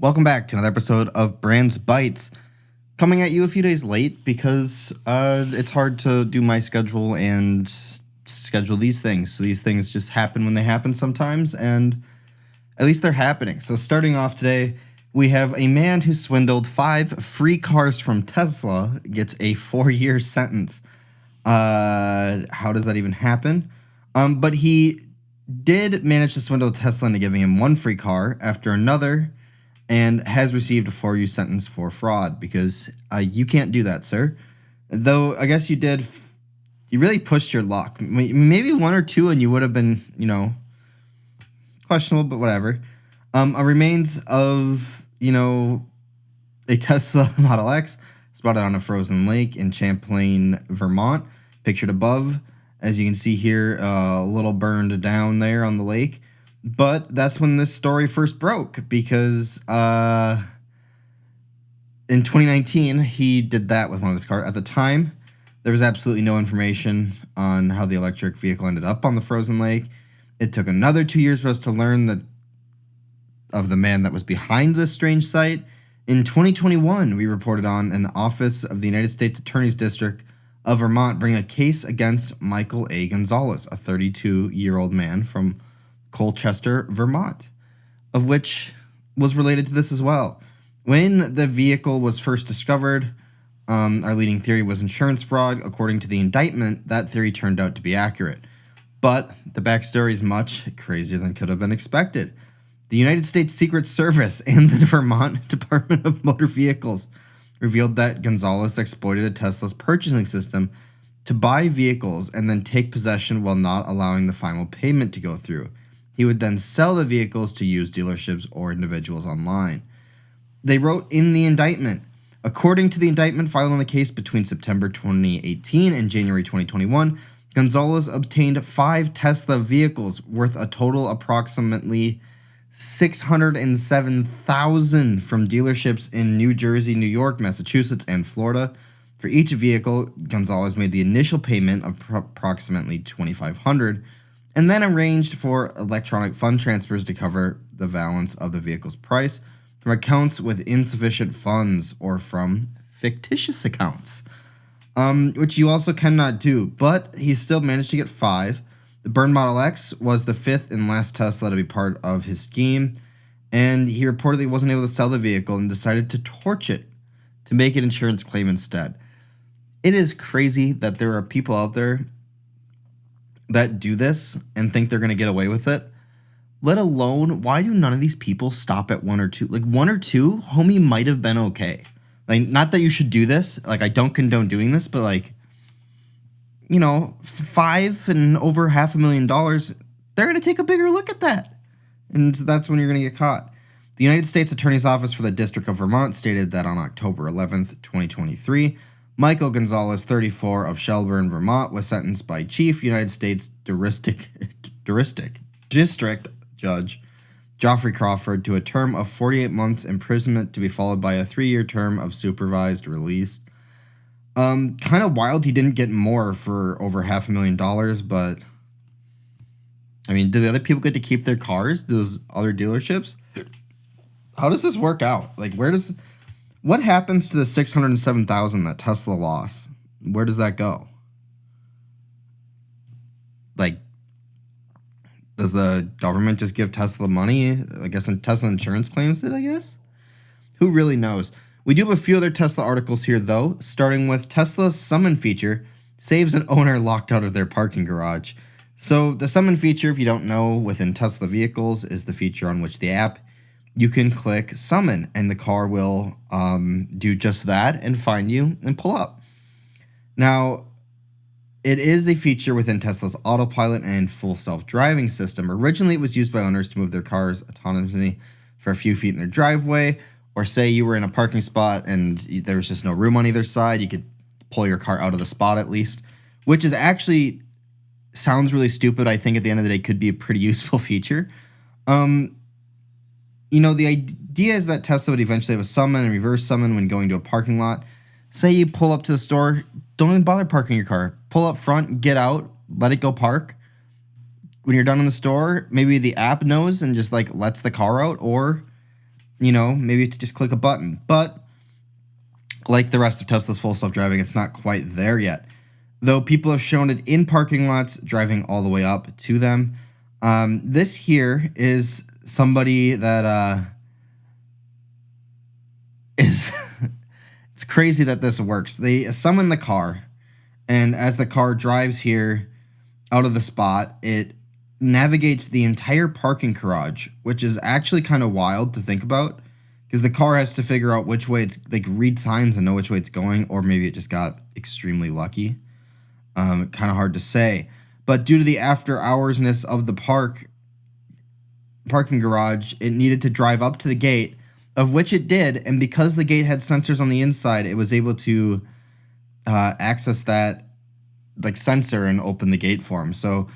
Welcome back to another episode of Brands Bites. Coming at you a few days late because it's hard to do my schedule and schedule these things. So these things just happen when they happen sometimes, and at least they're happening. So starting off today, we have a man who swindled 5 free cars from Tesla gets a 4-year sentence. How does that even happen? But he did manage to swindle Tesla into giving him 1 free car after another, and has received a 4-year sentence for fraud because you can't do that, sir. Though I guess you did, you really pushed your luck. Maybe 1 or 2 and you would have been, questionable, but whatever. A remains of, a Tesla Model X spotted on a frozen lake in Champlain, Vermont, pictured above. As you can see here, a little burned down there on the lake. But that's when this story first broke, because in 2019, he did that with one of his cars. At the time, there was absolutely no information on how the electric vehicle ended up on the frozen lake. It took another 2 years for us to learn of the man that was behind this strange sight. In 2021, we reported on an Office of the United States Attorney's District of Vermont bring a case against Michael A. Gonzalez, a 32-year-old man from Colchester, Vermont, of which was related to this as well. When the vehicle was first discovered, our leading theory was insurance fraud. According to the indictment, that theory turned out to be accurate. But the backstory is much crazier than could have been expected. The United States Secret Service and the Vermont Department of Motor Vehicles revealed that Gonzalez exploited a Tesla's purchasing system to buy vehicles and then take possession while not allowing the final payment to go through. He would then sell the vehicles to used dealerships or individuals online. They wrote in the indictment, according to the indictment filed on the case between September 2018 and January 2021, Gonzalez obtained 5 Tesla vehicles worth a total approximately $607,000 from dealerships in New Jersey, New York, Massachusetts, and Florida. For each vehicle, Gonzalez made the initial payment of approximately $2,500 and then arranged for electronic fund transfers to cover the balance of the vehicle's price from accounts with insufficient funds or from fictitious accounts, which you also cannot do. But he still managed to get 5. The burned Model X was the 5th and last Tesla to be part of his scheme, and he reportedly wasn't able to sell the vehicle and decided to torch it to make an insurance claim instead. It is crazy that there are people out there that do this and think they're going to get away with it. Let alone, why do none of these people stop at 1 or 2? Like 1 or 2, homie might have been okay. Like, not that you should do this. Like, I don't condone doing this, but 5 and over $500,000, they're going to take a bigger look at that. And that's when you're going to get caught. The United States Attorney's Office for the District of Vermont stated that on October 11th, 2023, Michael Gonzalez, 34, of Shelburne, Vermont, was sentenced by Chief United States District Judge Geoffrey Crawford to a term of 48 months imprisonment to be followed by a 3-year term of supervised release. Kind of wild he didn't get more for over $500,000, but I mean, do the other people get to keep their cars? Those other dealerships? How does this work out? Like, what happens to the $607,000 that Tesla lost? Where does that go? Like, does the government just give Tesla money? I guess Tesla Insurance claims it, I guess? Who really knows? We do have a few other Tesla articles here, though, starting with Tesla's Summon feature saves an owner locked out of their parking garage. So the Summon feature, if you don't know, within Tesla vehicles is the feature on which the app, you can click Summon, and the car will do just that and find you and pull up. Now, it is a feature within Tesla's autopilot and full self-driving system. Originally, it was used by owners to move their cars autonomously for a few feet in their driveway, or say you were in a parking spot and there was just no room on either side, you could pull your car out of the spot at least, which is actually sounds really stupid. I think at the end of the day could be a pretty useful feature. The idea is that Tesla would eventually have a summon and reverse summon when going to a parking lot. Say you pull up to the store, don't even bother parking your car. Pull up front, get out, let it go park. When you're done in the store, maybe the app knows and just lets the car out, or maybe to just click a button. But like the rest of Tesla's full self-driving, it's not quite there yet. Though people have shown it in parking lots, driving all the way up to them. This here is somebody that is... It's crazy that this works. They summon the car, and as the car drives here out of the spot, it navigates the entire parking garage, which is actually kind of wild to think about, because the car has to figure out which way it's, like, read signs and know which way it's going, or maybe it just got extremely lucky. Kind of hard to say. But due to the after-hoursness of the parking garage, it needed to drive up to the gate, of which it did, and because the gate had sensors on the inside, it was able to access that sensor and open the gate for him. So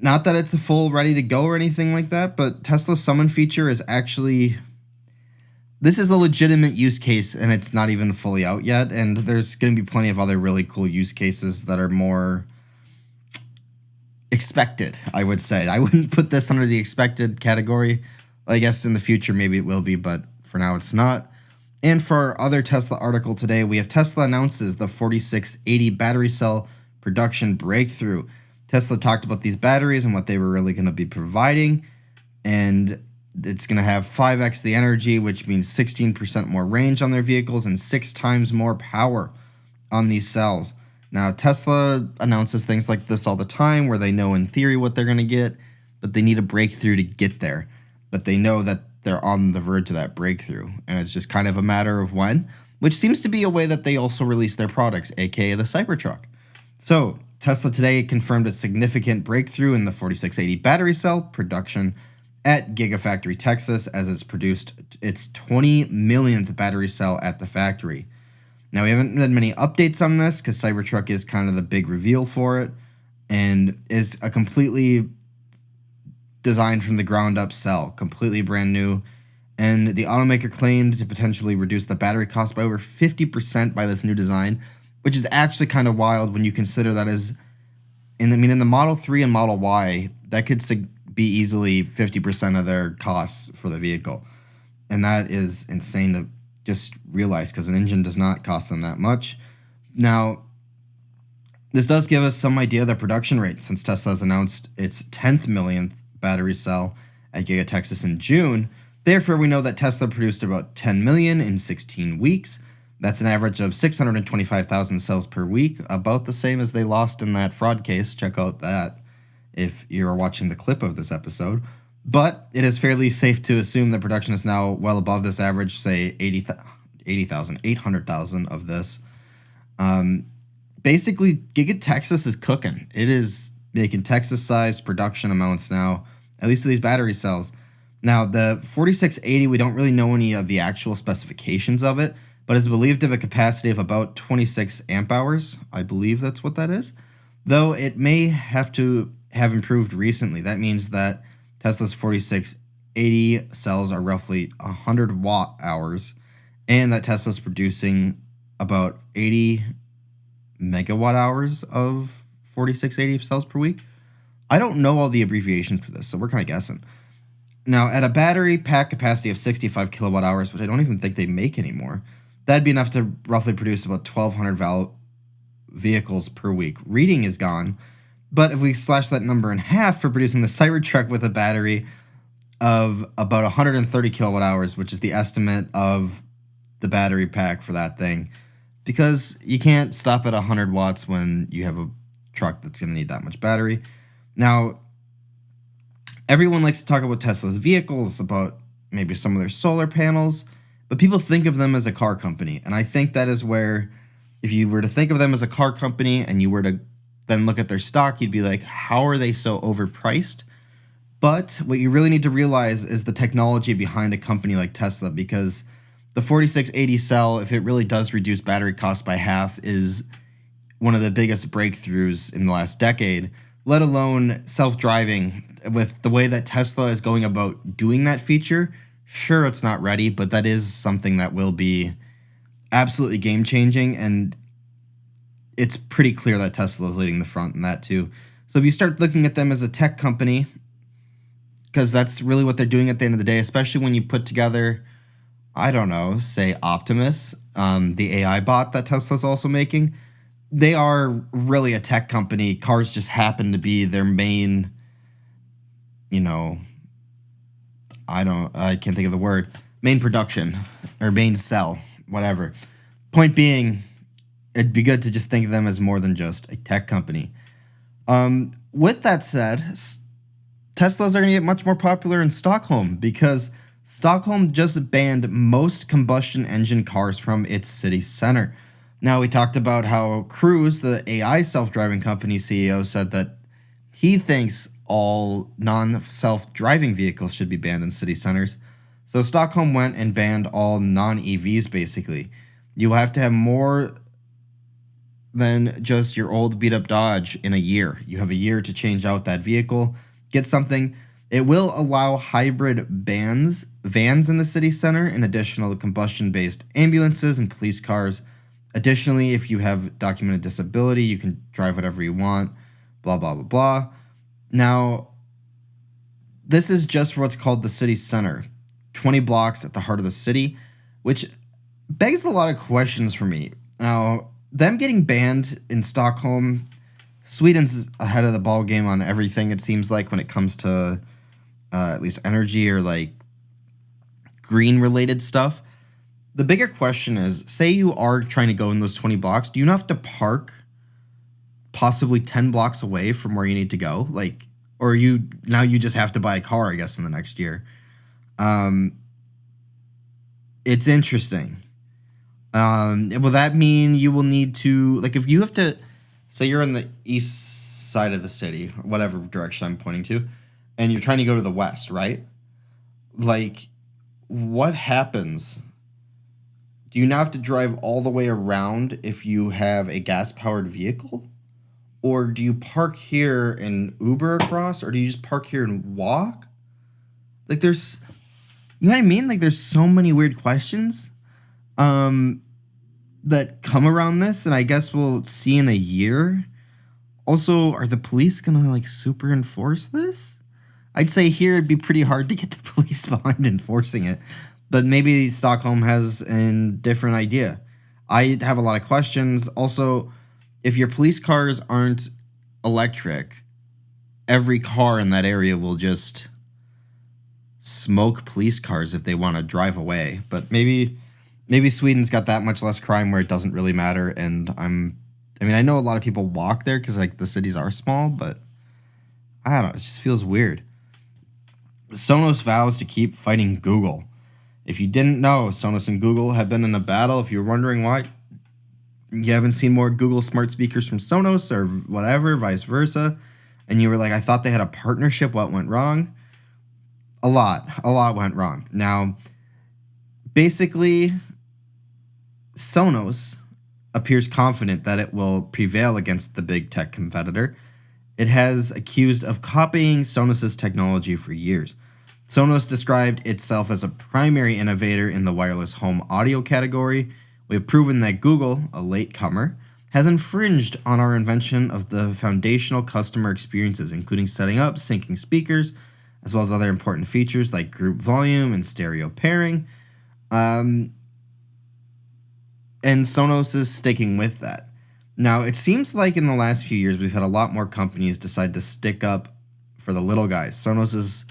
not that it's a full ready to go or anything like that, but Tesla's summon feature is actually... This is a legitimate use case, and it's not even fully out yet, and there's going to be plenty of other really cool use cases that are more expected, I would say. I wouldn't put this under the expected category. I guess in the future maybe it will be, but for now it's not. And for our other Tesla article today, we have Tesla announces the 4680 battery cell production breakthrough. Tesla talked about these batteries and what they were really going to be providing, and it's going to have 5x the energy, which means 16% more range on their vehicles and 6 times more power on these cells. Now, Tesla announces things like this all the time where they know in theory what they're going to get, but they need a breakthrough to get there. But they know that they're on the verge of that breakthrough, and it's just kind of a matter of when, which seems to be a way that they also release their products, aka the Cybertruck. So, Tesla today confirmed a significant breakthrough in the 4680 battery cell production at Gigafactory, Texas, as it's produced its 20 millionth battery cell at the factory. Now, we haven't had many updates on this because Cybertruck is kind of the big reveal for it and is a completely designed from the ground up cell, completely brand new. And the automaker claimed to potentially reduce the battery cost by over 50% by this new design, which is actually kind of wild when you consider that in the Model 3 and Model Y, that could be easily 50% of their costs for the vehicle. And that is insane to just realize because an engine does not cost them that much. Now, this does give us some idea of the production rate since Tesla has announced its 10th millionth battery cell at Giga Texas in June. Therefore, we know that Tesla produced about 10 million in 16 weeks. That's an average of 625,000 cells per week, about the same as they lost in that fraud case. Check out that if you're watching the clip of this episode. But it is fairly safe to assume that production is now well above this average, say 80,000, 800,000 of this. Basically, Giga Texas is cooking. It is making Texas-sized production amounts now, at least of these battery cells. Now, the 4680, we don't really know any of the actual specifications of it, but is believed to have a capacity of about 26 amp hours. I believe that's what that is. Though it may have to have improved recently. That means that Tesla's 4680 cells are roughly 100 watt hours, and that Tesla's producing about 80 megawatt hours of 4680 cells per week. I don't know all the abbreviations for this, so we're kind of guessing. Now, at a battery pack capacity of 65 kilowatt hours, which I don't even think they make anymore, that'd be enough to roughly produce about 1,200 vehicles per week. Reading is gone, but if we slash that number in half for producing the Cybertruck with a battery of about 130 kilowatt hours, which is the estimate of the battery pack for that thing, because you can't stop at 100 watts when you have a truck that's going to need that much battery. Now, everyone likes to talk about Tesla's vehicles, about maybe some of their solar panels, but people think of them as a car company, and I think that is where, if you were to think of them as a car company and you were to then look at their stock, you'd be like, how are they so overpriced? But what you really need to realize is the technology behind a company like Tesla, because the 4680 cell, if it really does reduce battery costs by half, is one of the biggest breakthroughs in the last decade, let alone self-driving. With the way that Tesla is going about doing that feature, sure, it's not ready, but that is something that will be absolutely game-changing, and it's pretty clear that Tesla is leading the front in that too. So if you start looking at them as a tech company, because that's really what they're doing at the end of the day, especially when you put together, I don't know, say Optimus, the AI bot that Tesla's also making. They are really a tech company. Cars just happen to be their main, you know, I can't think of the word, main production or main sell, whatever. Point being, it'd be good to just think of them as more than just a tech company. With that said, Teslas are going to get much more popular in Stockholm because Stockholm just banned most combustion engine cars from its city center. Now, we talked about how Cruise, the AI self-driving company CEO, said that he thinks all non-self-driving vehicles should be banned in city centers. So Stockholm went and banned all non-EVs, basically. You have to have more than just your old beat-up Dodge in a year. You have a year to change out that vehicle, get something. It will allow hybrid vans in the city center and additional combustion-based ambulances and police cars. Additionally, if you have documented disability, you can drive whatever you want, blah, blah, blah, blah. Now, this is just for what's called the city center, 20 blocks at the heart of the city, which begs a lot of questions for me. Now, them getting banned in Stockholm, Sweden's ahead of the ball game on everything, it seems like, when it comes to at least energy or like green-related stuff. The bigger question is, say you are trying to go in those 20 blocks, do you not have to park possibly 10 blocks away from where you need to go? Like, or you just have to buy a car, I guess, in the next year. It's interesting. Will that mean you will need to, like, if you have to, say you're on the east side of the city, whatever direction I'm pointing to, and you're trying to go to the west, right? Like, what happens? Do you now have to drive all the way around if you have a gas-powered vehicle? Or do you park here and Uber across? Or do you just park here and walk? Like, there's... You know what I mean? Like, there's so many weird questions that come around this, and I guess we'll see in a year. Also, are the police gonna, like, super enforce this? I'd say here it'd be pretty hard to get the police behind enforcing it. But maybe Stockholm has a different idea. I have a lot of questions. Also, if your police cars aren't electric, every car in that area will just smoke police cars if they want to drive away. But maybe Sweden's got that much less crime where it doesn't really matter. And I know a lot of people walk there because like the cities are small, but I don't know. It just feels weird. Sonos vows to keep fighting Google. If you didn't know, Sonos and Google have been in a battle. If you're wondering why you haven't seen more Google smart speakers from Sonos or whatever, vice versa, and you were like, I thought they had a partnership, what went wrong? A lot went wrong. Now, basically, Sonos appears confident that it will prevail against the big tech competitor. It has accused of copying Sonos' technology for years. Sonos described itself as a primary innovator in the wireless home audio category. We have proven that Google, a latecomer, has infringed on our invention of the foundational customer experiences, including setting up, syncing speakers, as well as other important features like group volume and stereo pairing. And Sonos is sticking with that. Now, it seems like in the last few years, we've had a lot more companies decide to stick up for the little guys. Sonos is...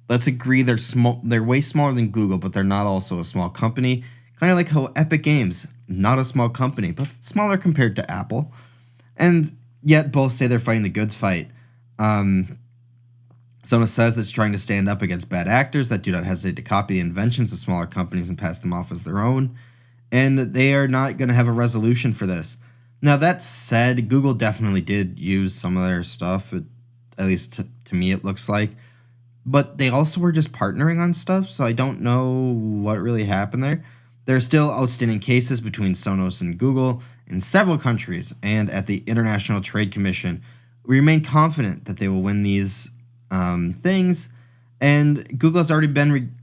Let's agree they're small. They're way smaller than Google, but they're not also a small company. Kind of like how Epic Games, not a small company, but smaller compared to Apple. And yet both say they're fighting the good fight. Sonos says it's trying to stand up against bad actors that do not hesitate to copy the inventions of smaller companies and pass them off as their own. And they are not going to have a resolution for this. Now, that said, Google definitely did use some of their stuff, at least to me it looks like. But they also were just partnering on stuff, so I don't know what really happened there. There are still outstanding cases between Sonos and Google in several countries, and at the International Trade Commission, we remain confident that they will win these things. And Google has already been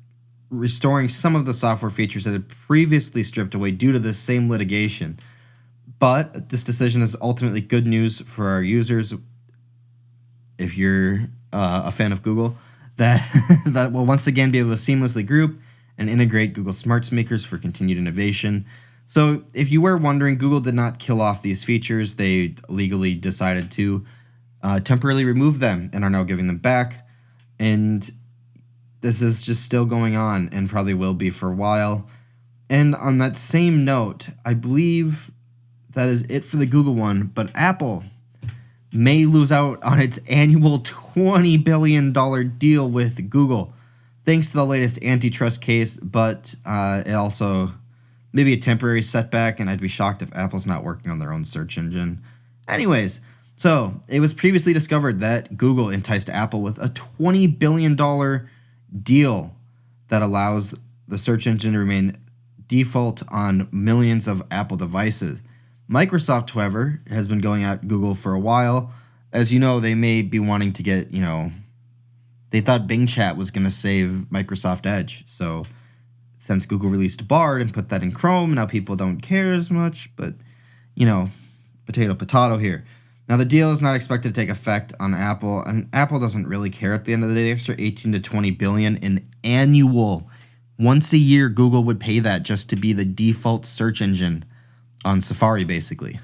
restoring some of the software features that had previously stripped away due to this same litigation. But this decision is ultimately good news for our users if you're a fan of Google. that that will once again be able to seamlessly group and integrate Google smart speakers for continued innovation. So if you were wondering, Google did not kill off these features. They legally decided to temporarily remove them and are now giving them back. And this is just still going on and probably will be for a while. And on that same note, I believe that is it for the Google one, but Apple may lose out on its annual $20 billion deal with Google, thanks to the latest antitrust case, but it also may be a temporary setback, and I'd be shocked if Apple's not working on their own search engine. Anyways, so it was previously discovered that Google enticed Apple with a $20 billion deal that allows the search engine to remain default on millions of Apple devices. Microsoft, however, has been going at Google for a while. As you know, they may be wanting to get, they thought Bing Chat was going to save Microsoft Edge. So since Google released Bard and put that in Chrome, now people don't care as much, but, potato here. Now, the deal is not expected to take effect on Apple, and Apple doesn't really care at the end of the day. The extra 18 to 20 billion in annual. Once a year, Google would pay that just to be the default search engine on Safari, basically.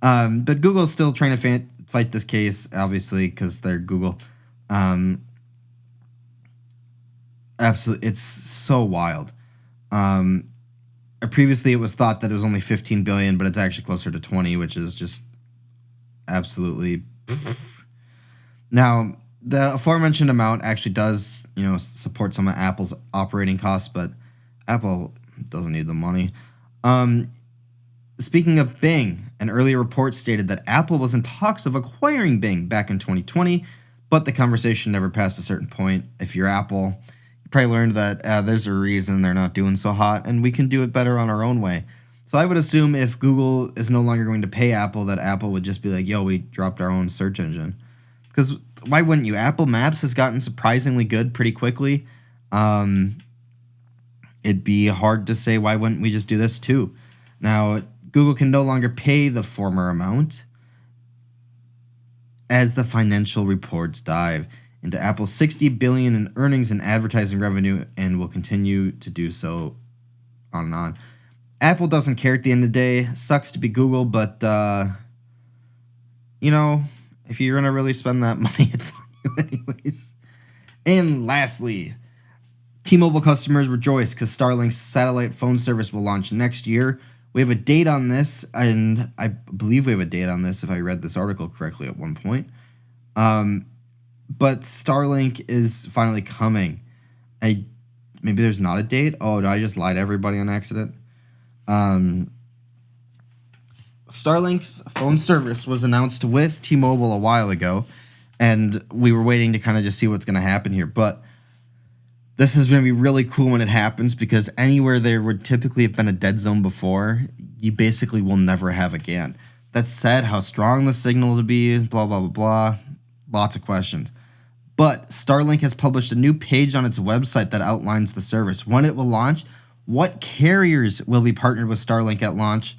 But Google's still trying to fight this case, obviously, because they're Google. Absolutely, it's so wild. Previously, it was thought that it was only 15 billion, but it's actually closer to 20, which is just absolutely. Now, the aforementioned amount actually does, support some of Apple's operating costs, but Apple doesn't need the money. Speaking of Bing, an earlier report stated that Apple was in talks of acquiring Bing back in 2020, but the conversation never passed a certain point. If you're Apple, you probably learned that there's a reason they're not doing so hot, and we can do it better on our own way. So I would assume if Google is no longer going to pay Apple, that Apple would just be like, yo, we dropped our own search engine. Because why wouldn't you? Apple Maps has gotten surprisingly good pretty quickly. It'd be hard to say, why wouldn't we just do this too? Now, Google can no longer pay the former amount as the financial reports dive into Apple's $60 billion in earnings and advertising revenue, and will continue to do so on and on. Apple doesn't care at the end of the day. Sucks to be Google, but, if you're going to really spend that money, it's on you anyways. And lastly, T-Mobile customers rejoice because Starlink's satellite phone service will launch next year. We have a date on this, and I believe we have a date on this if I read this article correctly at one point. But Starlink is finally coming. Maybe there's not a date? Oh, did I just lie to everybody on accident? Starlink's phone service was announced with T-Mobile a while ago, and we were waiting to kind of just see what's going to happen here. But this is going to be really cool when it happens, because anywhere there would typically have been a dead zone before, you basically will never have again. That said, how strong the signal will be, blah, blah, blah, blah, lots of questions. But Starlink has published a new page on its website that outlines the service, when it will launch, what carriers will be partnered with Starlink at launch,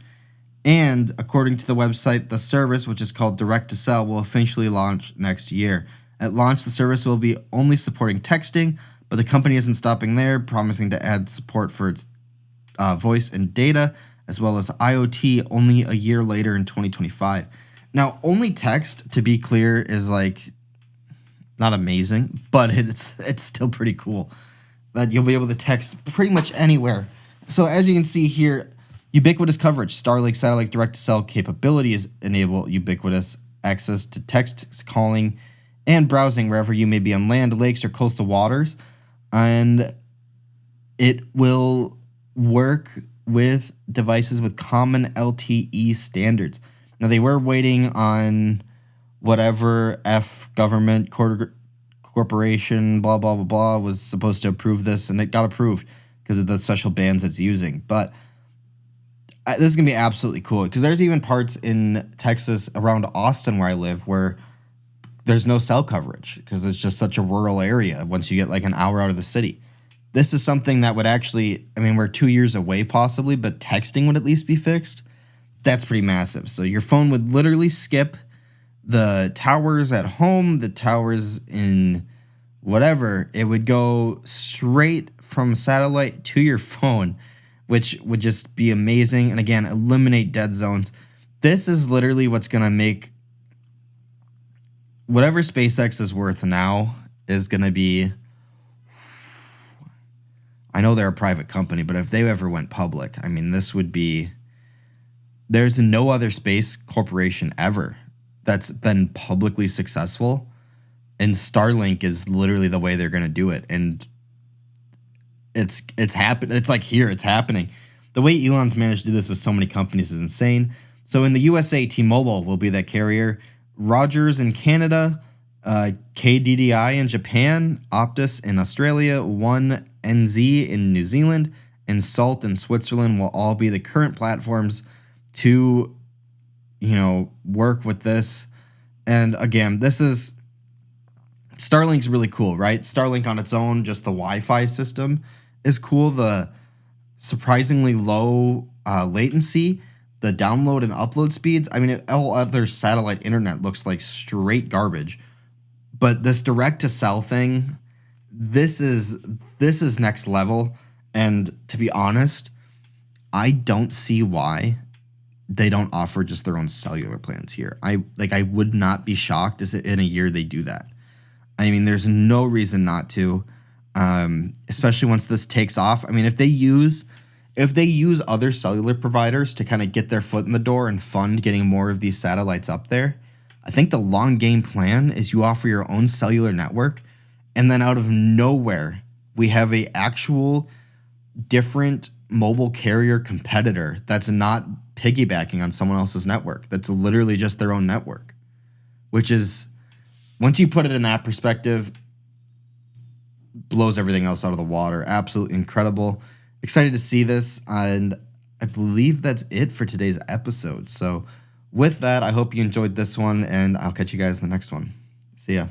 and according to the website, the service, which is called Direct to Cell, will officially launch next year. At launch, the service will be only supporting texting, but the company isn't stopping there, promising to add support for its voice and data, as well as IoT only a year later in 2025. Now, only text, to be clear, is not amazing, but it's still pretty cool that you'll be able to text pretty much anywhere. So as you can see here, ubiquitous coverage. Starlink satellite direct-to-cell capabilities enable ubiquitous access to text, calling, and browsing wherever you may be on land, lakes, or coastal waters. And it will work with devices with common LTE standards. Now, they were waiting on whatever government corporation, blah, blah, blah, blah, was supposed to approve this, and it got approved because of the special bands it's using. But this is going to be absolutely cool, because there's even parts in Texas around Austin where I live where there's no cell coverage because it's just such a rural area once you get an hour out of the city. This is something that would actually, we're 2 years away possibly, but texting would at least be fixed. That's pretty massive. So your phone would literally skip the towers at home, the towers in whatever, it would go straight from satellite to your phone, which would just be amazing. And again, eliminate dead zones. This is literally what's going to make whatever SpaceX is worth now is going to be. I know they're a private company, but if they ever went public, I mean, this would be. There's no other space corporation ever that's been publicly successful. And Starlink is literally the way they're going to do it. And it's happening. It's like here, it's happening. The way Elon's managed to do this with so many companies is insane. So in the USA, T-Mobile will be that carrier. Rogers in Canada, KDDI in Japan, Optus in Australia, One NZ in New Zealand, and Salt in Switzerland will all be the current platforms to, work with this. And again, Starlink's really cool, right? Starlink on its own, just the Wi-Fi system is cool. The surprisingly low latency, the download and upload speeds. I mean, all other satellite internet looks like straight garbage. But this direct-to-cell thing, this is next level. And to be honest, I don't see why they don't offer just their own cellular plans here. I would not be shocked if in a year they do that. I mean, there's no reason not to, especially once this takes off. I mean, if they use other cellular providers to kind of get their foot in the door and fund getting more of these satellites up there, I think the long game plan is you offer your own cellular network, and then out of nowhere, we have a actual different mobile carrier competitor that's not piggybacking on someone else's network. That's literally just their own network, which is, once you put it in that perspective, blows everything else out of the water. Absolutely incredible. Excited to see this, and I believe that's it for today's episode. So with that, I hope you enjoyed this one, and I'll catch you guys in the next one. See ya.